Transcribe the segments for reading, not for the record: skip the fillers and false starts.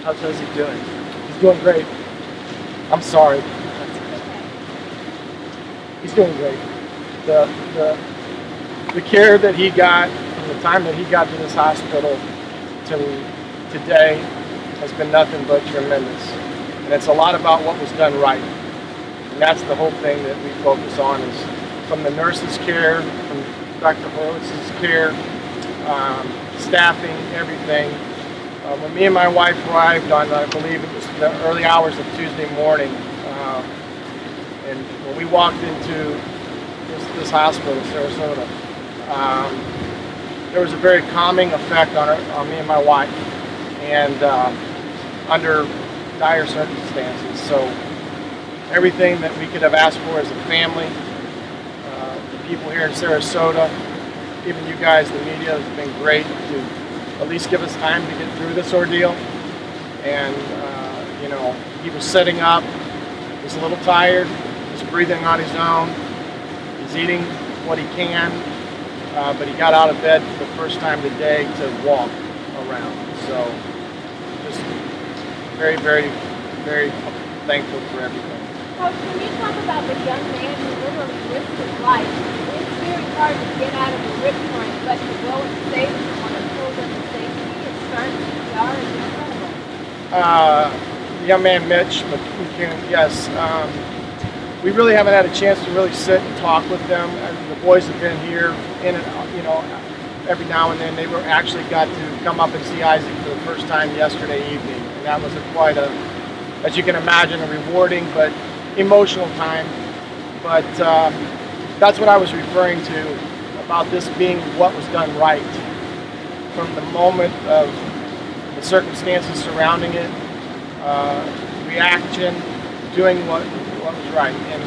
How's he doing? He's doing great. I'm sorry. He's doing great. The care that he got from the time that he got to this hospital to today has been nothing but tremendous. And it's a lot about what was done right. And that's the whole thing that we focus on, is from the nurse's care, from Dr. Horowiz's care, staffing, everything. When me and my wife arrived on, I believe it was the early hours of Tuesday morning, and when we walked into this hospital, Sarasota, there was a very calming effect on me and my wife, and under dire circumstances. So everything that we could have asked for as a family, the people here in Sarasota, even you guys, the media, has been great to at least give us time to get through this ordeal. And he was setting up, he was a little tired, he's breathing on his own, he's eating what he can, but he got out of bed for the first time today to walk around. So just very, very, very thankful for everything. Coach, can you talk about the young man who literally risked his life? It's very hard to get out of a ripcord, but to go and save someone and pull them to safety and start CPR is incredible. The young man, Mitch, but yes, we really haven't had a chance to really sit and talk with them. And the boys have been here every now and then. They were actually got to come up and see Isaac for the first time yesterday evening, and that was quite a, as you can imagine, a rewarding but emotional time. But that's what I was referring to about this being what was done right from the moment of the circumstances surrounding it, reaction, doing what was right. And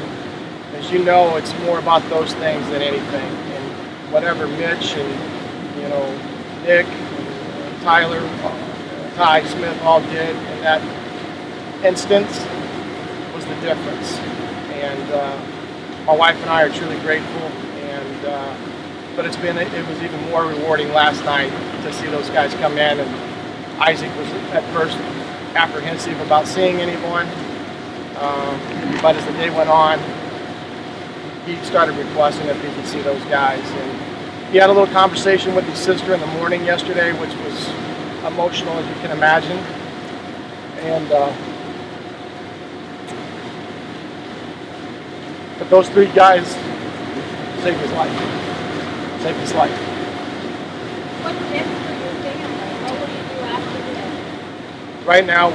as you know, it's more about those things than anything. And whatever Mitch and Nick, and Tyler, Ty Smith all did in that instance was the difference. And my wife and I are truly grateful. And but it was even more rewarding last night to see those guys come in. And Isaac was at first apprehensive about seeing anyone, but as the day went on, he started requesting if he could see those guys. And he had a little conversation with his sister in the morning yesterday, which was emotional, as you can imagine. And but those three guys saved his life. Saved his life. What's next for your family? What will you do after this? Right now,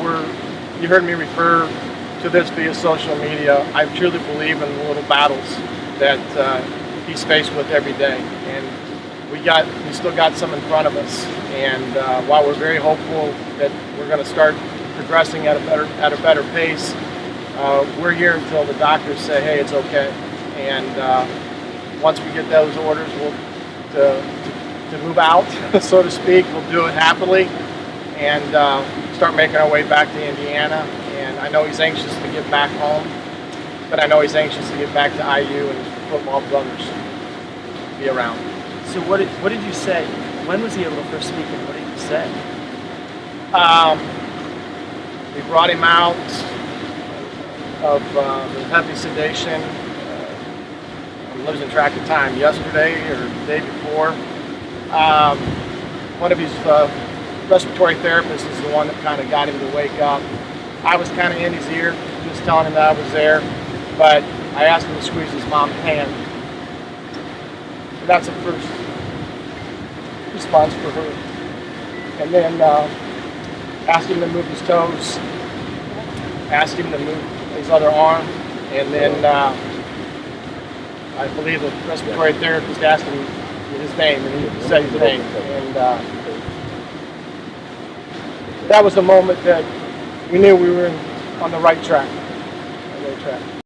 you heard me refer to this via social media. I truly believe in the little battles that he's faced with every day, and we still got some in front of us. And while we're very hopeful that we're going to start progressing at a better pace, we're here until the doctors say, hey, it's okay. And once we get those orders, to move out, so to speak, we'll do it happily and start making our way back to Indiana. And I know he's anxious to get back home, but I know he's anxious to get back to IU and football brothers, be around. So what did you say? When was he able to first speak, and what did you say? We brought him out of the heavy sedation. I'm losing track of time. Yesterday or the day before. One of his respiratory therapists is the one that kind of got him to wake up. I was kind of in his ear, just telling him that I was there, but I asked him to squeeze his mom's hand. And that's the first response for her. And then asked him to move his toes, asked him to move his other arm, and then I believe the respiratory therapist asked him his name, and he said his name. And that was the moment that we knew we were on the right track.